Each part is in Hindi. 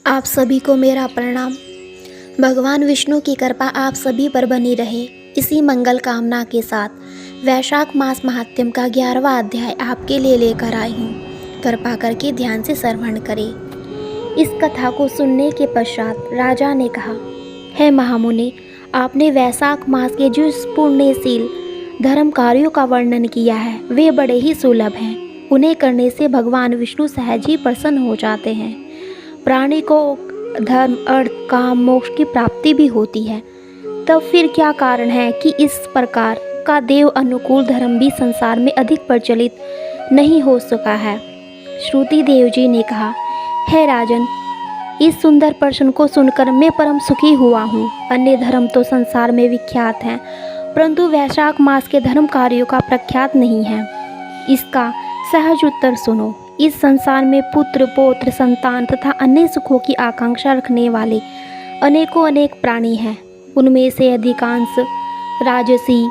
आप सभी को मेरा प्रणाम। भगवान विष्णु की कृपा आप सभी पर बनी रहे। इसी मंगल कामना के साथ वैशाख मास महात्म्य का 11वां अध्याय आपके लिए लेकर आई हूँ। कृपा करके ध्यान से श्रवण करें। इस कथा को सुनने के पश्चात राजा ने कहा, हे महामुनि, आपने वैशाख मास के जो पुण्यशील धर्म कार्यों का वर्णन किया है वे बड़े ही सुलभ हैं। उन्हें करने से भगवान विष्णु सहज ही प्रसन्न हो जाते हैं। प्राणी को धर्म, अर्थ, काम, मोक्ष की प्राप्ति भी होती है। तब फिर क्या कारण है कि इस प्रकार का देव अनुकूल धर्म भी संसार में अधिक प्रचलित नहीं हो सका है। श्रुति देव जी ने कहा, हे राजन, इस सुंदर प्रश्न को सुनकर मैं परम सुखी हुआ हूँ। अन्य धर्म तो संसार में विख्यात हैं, परंतु वैशाख मास के धर्म कार्यों का प्रख्यात नहीं है। इसका सहज उत्तर सुनो। इस संसार में पुत्र, पौत्र, संतान तथा अन्य सुखों की आकांक्षा रखने वाले अनेकों अनेक प्राणी हैं। उनमें से अधिकांश राजसी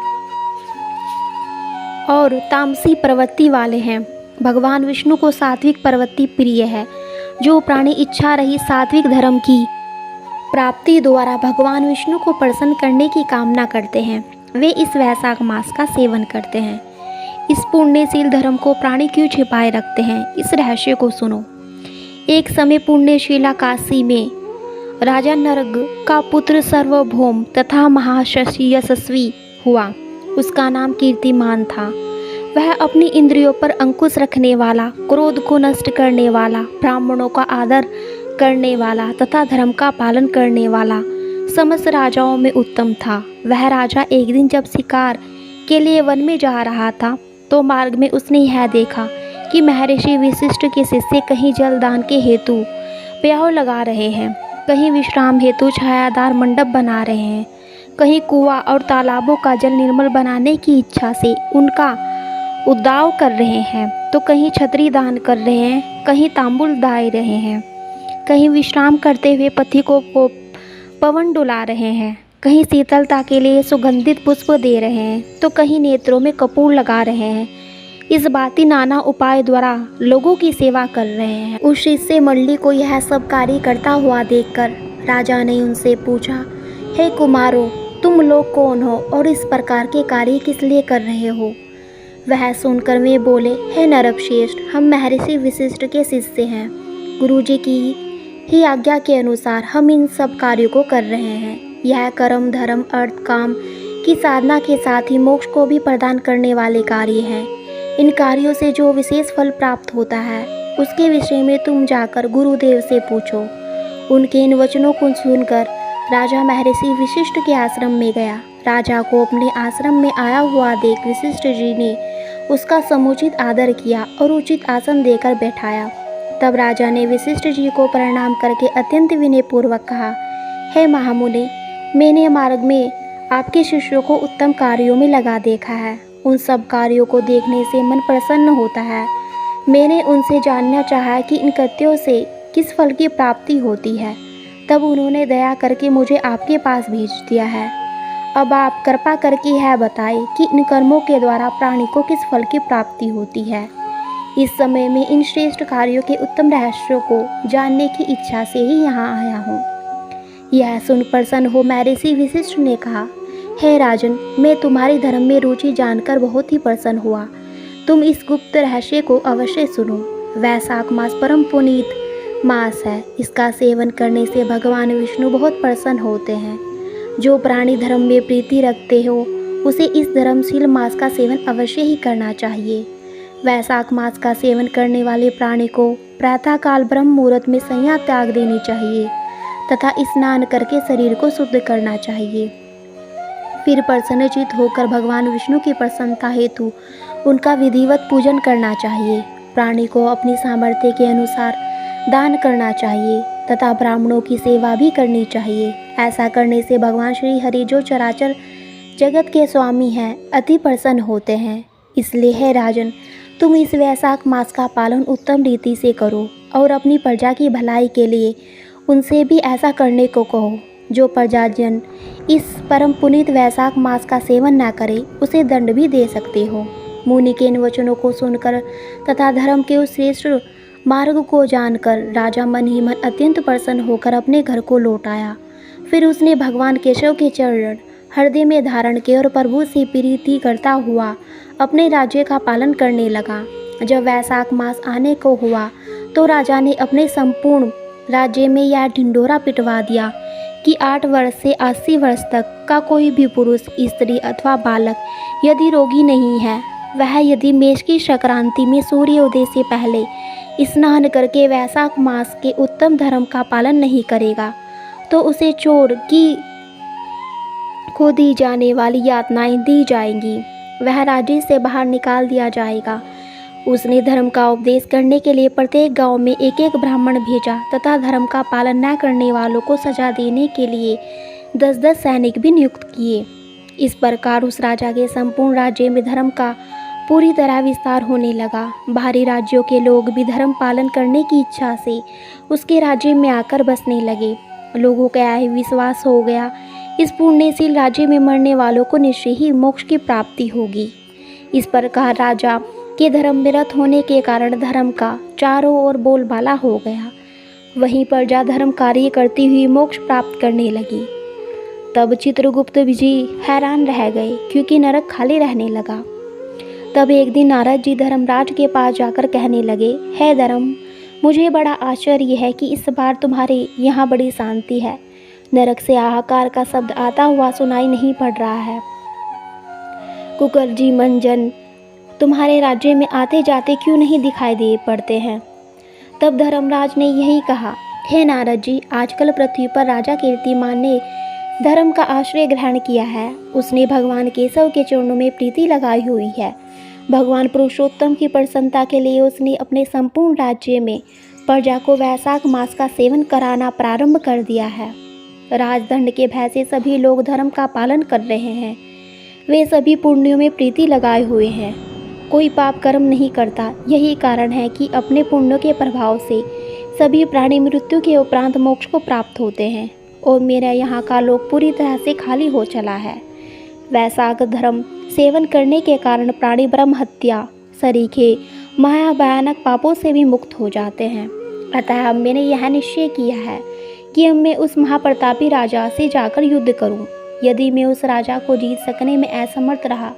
और तामसी प्रवृत्ति वाले हैं। भगवान विष्णु को सात्विक प्रवृत्ति प्रिय है। जो प्राणी इच्छा रही सात्विक धर्म की प्राप्ति द्वारा भगवान विष्णु को प्रसन्न करने की कामना करते हैं, वे इस वैशाख मास का सेवन करते हैं। इस पुण्यशील धर्म को प्राणी क्यों छिपाए रखते हैं, इस रहस्य को सुनो। एक समय पुण्यशीला काशी में राजा नरग का पुत्र सार्वभौम तथा महायशस्वी हुआ। उसका नाम कीर्तिमान था। वह अपनी इंद्रियों पर अंकुश रखने वाला, क्रोध को नष्ट करने वाला, ब्राह्मणों का आदर करने वाला तथा धर्म का पालन करने वाला समस्त राजाओं में उत्तम था। वह राजा एक दिन जब शिकार के लिए वन में जा रहा था तो मार्ग में उसने यह देखा कि महर्षि वशिष्ठ के शिष्य कहीं जलदान के हेतु प्याऊ लगा रहे हैं, कहीं विश्राम हेतु छायादार मंडप बना रहे हैं, कहीं कुआं और तालाबों का जल निर्मल बनाने की इच्छा से उनका उद्धाव कर रहे हैं, तो कहीं छतरी दान कर रहे हैं, कहीं तांबुल दाए रहे हैं, कहीं विश्राम करते हुए पथिकों को पवन डुला रहे हैं, कहीं शीतलता के लिए सुगंधित पुष्प दे रहे हैं, तो कहीं नेत्रों में कपूर लगा रहे हैं। इस बाती नाना उपाय द्वारा लोगों की सेवा कर रहे हैं। उस शिष्य मंडली को यह सब कार्य करता हुआ देखकर राजा ने उनसे पूछा, हे कुमारों, तुम लोग कौन हो और इस प्रकार के कार्य किस लिए कर रहे हो? वह सुनकर वे बोले, हे नरश्रेष्ठ, हम महर्षि वशिष्ठ के शिष्य हैं। गुरुजी की ही आज्ञा के अनुसार हम इन सब कार्यों को कर रहे हैं। यह कर्म, धर्म, अर्थ, काम की साधना के साथ ही मोक्ष को भी प्रदान करने वाले कार्य हैं। इन कार्यों से जो विशेष फल प्राप्त होता है उसके विषय में तुम जाकर गुरुदेव से पूछो। उनके इन वचनों को सुनकर राजा महर्षि वशिष्ठ के आश्रम में गया। राजा को अपने आश्रम में आया हुआ देख वशिष्ठ जी ने उसका समुचित आदर किया और उचित आसन देकर बैठाया। तब राजा ने वशिष्ठ जी को प्रणाम करके अत्यंत विनयपूर्वक कहा, हे महामुनि, मैंने मार्ग में आपके शिष्यों को उत्तम कार्यों में लगा देखा है। उन सब कार्यों को देखने से मन प्रसन्न होता है। मैंने उनसे जानना चाहा कि इन कृत्यों से किस फल की प्राप्ति होती है। तब उन्होंने दया करके मुझे आपके पास भेज दिया है। अब आप कृपा करके यह बताएं कि इन कर्मों के द्वारा प्राणी को किस फल की प्राप्ति होती है। इस समय में इन श्रेष्ठ कार्यों के उत्तम रहस्यों को जानने की इच्छा से ही यहाँ आया हूँ। यह सुन प्रसन्न हो महर्षि वशिष्ठ ने कहा, हे राजन, मैं तुम्हारी धर्म में रुचि जानकर बहुत ही प्रसन्न हुआ। तुम इस गुप्त रहस्य को अवश्य सुनो। वैशाख मास परम पुनीत मास है। इसका सेवन करने से भगवान विष्णु बहुत प्रसन्न होते हैं। जो प्राणी धर्म में प्रीति रखते हो उसे इस धर्मशील मास का सेवन अवश्य ही करना चाहिए। वैशाख मास का सेवन करने वाले प्राणी को प्रातःकाल ब्रह्म मुहूर्त में संज्ञा त्याग देनी चाहिए तथा स्नान करके शरीर को शुद्ध करना चाहिए। फिर प्रसन्नचित होकर भगवान विष्णु की प्रसन्नता हेतु उनका विधिवत पूजन करना चाहिए। प्राणी को अपनी सामर्थ्य के अनुसार दान करना चाहिए तथा ब्राह्मणों की सेवा भी करनी चाहिए। ऐसा करने से भगवान श्री हरि, जो चराचर जगत के स्वामी हैं, अति प्रसन्न होते हैं। इसलिए हे राजन, तुम इस वैशाख मास का पालन उत्तम रीति से करो और अपनी प्रजा की भलाई के लिए उनसे भी ऐसा करने को कहो। जो प्रजाजन इस परम पुनीत वैशाख मास का सेवन न करे उसे दंड भी दे सकते हो। मुनि के इन वचनों को सुनकर तथा धर्म के उस श्रेष्ठ मार्ग को जानकर राजा मन ही मन अत्यंत प्रसन्न होकर अपने घर को लौट आया। फिर उसने भगवान केशव के चरण हृदय में धारण किए और प्रभु से प्रीति करता हुआ अपने राज्य का पालन करने लगा। जब वैशाख मास आने को हुआ तो राजा ने अपने संपूर्ण राज्य में यह ढिंढोरा पिटवा दिया कि 8 वर्ष से 80 वर्ष तक का कोई भी पुरुष, स्त्री अथवा बालक यदि रोगी नहीं है, वह यदि मेष की संक्रांति में सूर्योदय से पहले स्नान करके वैशाख मास के उत्तम धर्म का पालन नहीं करेगा तो उसे चोर की को दी जाने वाली यातनाएं दी जाएंगी, वह राज्य से बाहर निकाल दिया जाएगा। उसने धर्म का उपदेश करने के लिए प्रत्येक गांव में एक एक ब्राह्मण भेजा तथा धर्म का पालन न करने वालों को सजा देने के लिए 10-10 सैनिक भी नियुक्त किए। इस प्रकार उस राजा के संपूर्ण राज्य में धर्म का पूरी तरह विस्तार होने लगा। बाहरी राज्यों के लोग भी धर्म पालन करने की इच्छा से उसके राज्य में आकर बसने लगे। लोगों का यह विश्वास हो गया, इस पुण्यशील राज्य में मरने वालों को निश्चय ही मोक्ष की प्राप्ति होगी। इस प्रकार राजा के धर्म विरत होने के कारण धर्म का चारों ओर बोलबाला हो गया। वहीं प्रजा धर्म कार्य करती हुई मोक्ष प्राप्त करने लगी। तब चित्रगुप्त जी हैरान रह गए क्योंकि नरक खाली रहने लगा। तब एक दिन नारद जी धर्मराज के पास जाकर कहने लगे, हे धर्म, मुझे बड़ा आश्चर्य है कि इस बार तुम्हारे यहाँ बड़ी शांति है। नरक से हाहाकार का शब्द आता हुआ सुनाई नहीं पड़ रहा है। कुकरजी मंजन तुम्हारे राज्य में आते जाते क्यों नहीं दिखाई दे पड़ते हैं? तब धर्मराज ने यही कहा, हे नारद जी, आजकल पृथ्वी पर राजा कीर्तिमान ने धर्म का आश्रय ग्रहण किया है। उसने भगवान केशव के चरणों में प्रीति लगाई हुई है। भगवान पुरुषोत्तम की प्रसन्नता के लिए उसने अपने संपूर्ण राज्य में प्रजा को वैशाख मास का सेवन कराना प्रारंभ कर दिया है। राजदंड के भय से सभी लोग धर्म का पालन कर रहे हैं। वे सभी पुण्यों में प्रीति लगाए हुए हैं। कोई पाप कर्म नहीं करता। यही कारण है कि अपने पुण्यों के प्रभाव से सभी प्राणी मृत्यु के उपरांत मोक्ष को प्राप्त होते हैं और मेरा यहाँ का लोक पूरी तरह से खाली हो चला है। वैशाख धर्म सेवन करने के कारण प्राणी ब्रह्म हत्या, सरीखे, माया भयानक पापों से भी मुक्त हो जाते हैं। अतः अब मैंने यह निश्चय किया है कि अब मैं उस महाप्रतापी राजा से जाकर युद्ध करूं। यदि मैं उस राजा को जीत सकने में असमर्थ रहा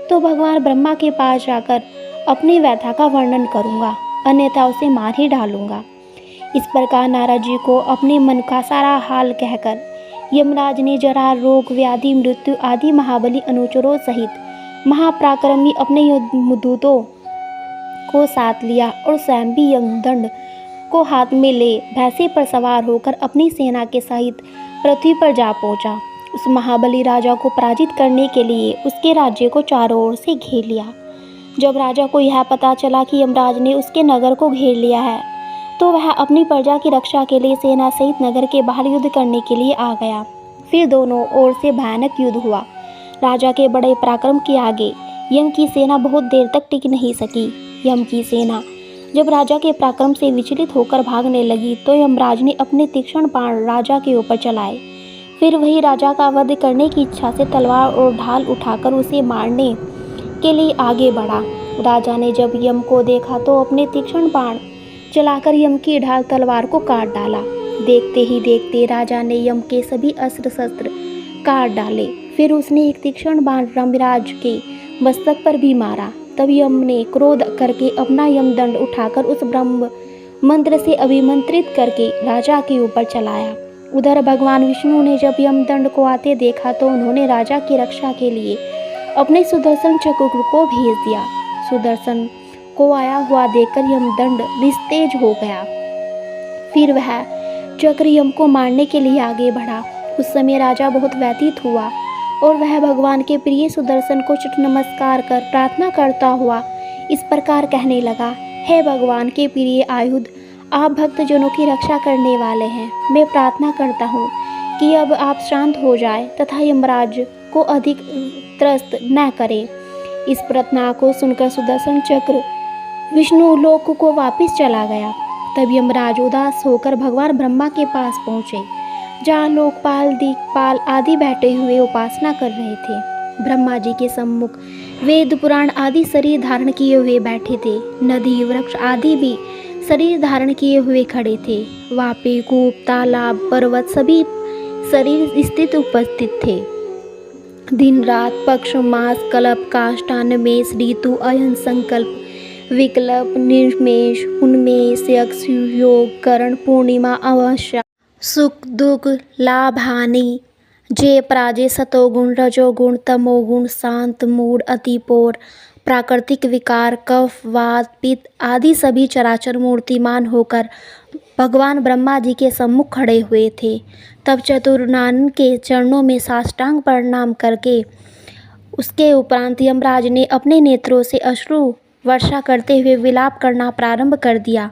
तो भगवान ब्रह्मा के पास जाकर अपनी व्यथा का वर्णन करूंगा, अन्यथा उसे मार ही डालूंगा। इस प्रकार नारद जी को अपने मन का सारा हाल कहकर यमराज ने जरा, रोग, व्याधि, मृत्यु आदि महाबली अनुचरों सहित महापराक्रमी अपने दूतों को साथ लिया और स्वयं भी यमदंड को हाथ में ले भैंसे पर सवार होकर अपनी सेना के सहित पृथ्वी पर जा पहुंचा। उस महाबली राजा को पराजित करने के लिए उसके राज्य को चारों ओर से घेर लिया। जब राजा को यह पता चला कि यमराज ने उसके नगर को घेर लिया है तो वह अपनी प्रजा की रक्षा के लिए सेना सहित नगर के बाहर युद्ध करने के लिए आ गया। फिर दोनों ओर से भयानक युद्ध हुआ। राजा के बड़े पराक्रम के आगे यम की सेना बहुत देर तक टिक नहीं सकी। यम की सेना जब राजा के पराक्रम से विचलित होकर भागने लगी तो यमराज ने अपने तीक्ष्ण बाण राजा के ऊपर चलाए। फिर वही राजा का वध करने की इच्छा से तलवार और ढाल उठाकर उसे मारने के लिए आगे बढ़ा। राजा ने जब यम को देखा तो अपने तीक्ष्ण बाण चलाकर यम की ढाल तलवार को काट डाला। देखते ही देखते राजा ने यम के सभी अस्त्र शस्त्र काट डाले। फिर उसने एक तीक्ष्ण बाण यमराज के मस्तक पर भी मारा। तब यम ने क्रोध करके अपना यमदंड उठाकर उस ब्रह्म मंत्र से अभिमंत्रित करके राजा के ऊपर चलाया। उधर भगवान विष्णु ने जब यमदंड को आते देखा तो उन्होंने राजा की रक्षा के लिए अपने सुदर्शन चक्र को भेज दिया। सुदर्शन को आया हुआ देखकर यमदंड निस्तेज हो गया। फिर वह चक्र यम को मारने के लिए आगे बढ़ा। उस समय राजा बहुत व्यथित हुआ और वह भगवान के प्रिय सुदर्शन को चट नमस्कार कर प्रार्थना करता हुआ इस प्रकार कहने लगा, हे भगवान के प्रिय आयुध, आप भक्तजनों की रक्षा करने वाले हैं। मैं प्रार्थना करता हूँ कि अब आप शांत हो जाए तथा यमराज को अधिक त्रस्त न करें। इस प्रार्थना को सुनकर सुदर्शन चक्र विष्णु लोक को वापस चला गया। तब यमराज उदास होकर भगवान ब्रह्मा के पास पहुँचे, जहाँ लोकपाल, दिक्पाल आदि बैठे हुए उपासना कर रहे थे। ब्रह्मा जी के सम्मुख वेद पुराण आदि शरीर धारण किए हुए बैठे थे। नदी, वृक्ष आदि भी शरीर धारण किए हुए खड़े थे। वहाँ पे कूप, तालाब, पर्वत सभी शरीर स्थित उपस्थित थे। दिन रात, पक्ष, मास, कल्प, काष्ठा, नमेश, ऋतु, अयन, संकल्प, विकल्प, निर्मेश, उन्मेष, यक्ष, योग, करण, पूर्णिमा, अमावस्या, सुख दुख, लाभ हानि, जय पराजय, सतोगुण, रजोगुण, तमोगुण, शांत, मूड, अतिपोर, प्राकृतिक विकार, कफ, वात, पित्त आदि सभी चराचर मूर्तिमान होकर भगवान ब्रह्मा जी के सम्मुख खड़े हुए थे। तब चतुर्नारायण के चरणों में साष्टांग प्रणाम करके उसके उपरांत यमराज ने अपने नेत्रों से अश्रु वर्षा करते हुए विलाप करना प्रारंभ कर दिया।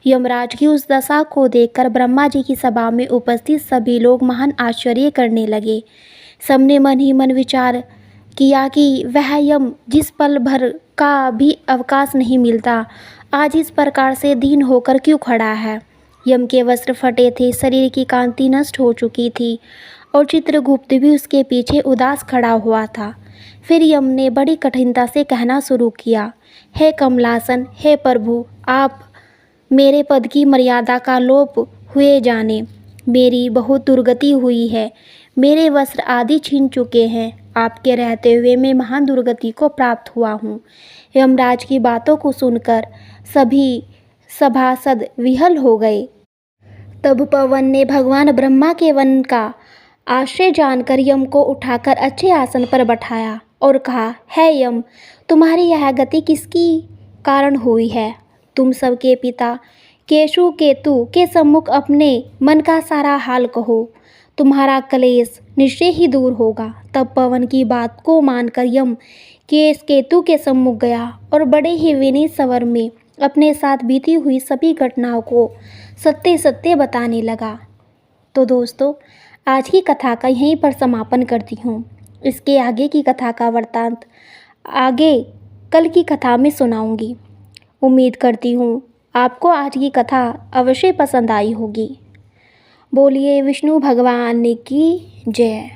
यमराज की उस दशा को देखकर ब्रह्मा जी की सभा में उपस्थित सभी लोग महान आश्चर्य करने लगे। सबने मन ही मन विचार किया कि वह यम जिस पल भर का भी अवकाश नहीं मिलता, आज इस प्रकार से दीन होकर क्यों खड़ा है। यम के वस्त्र फटे थे, शरीर की कांति नष्ट हो चुकी थी और चित्रगुप्त भी उसके पीछे उदास खड़ा हुआ था। फिर यम ने बड़ी कठिनता से कहना शुरू किया, हे कमलासन, हे प्रभु, आप मेरे पद की मर्यादा का लोप हुए जाने। मेरी बहुत दुर्गति हुई है, मेरे वस्त्र आदि छीन चुके हैं। आपके रहते हुए मैं महान दुर्गति को प्राप्त हुआ हूँ। यमराज की बातों को सुनकर सभी सभासद विहल हो गए। तब पवन ने भगवान ब्रह्मा के वन का आश्रय जानकर यम को उठाकर अच्छे आसन पर बैठाया और कहा, हे यम, तुम्हारी यह गति किसकी कारण हुई है। तुम सबके पिता केशु केतु के सम्मुख अपने मन का सारा हाल कहो, तुम्हारा क्लेश निश्चय ही दूर होगा। तब पवन की बात को मानकर यम केश केतु के सम्मुख गया और बड़े ही विनीत स्वर में अपने साथ बीती हुई सभी घटनाओं को सत्य सत्य बताने लगा। तो दोस्तों, आज की कथा का यहीं पर समापन करती हूँ। इसके आगे की कथा का वृत्तांत आगे कल की कथा में सुनाऊंगी। उम्मीद करती हूँ आपको आज की कथा अवश्य पसंद आई होगी। बोलिए विष्णु भगवान की जय।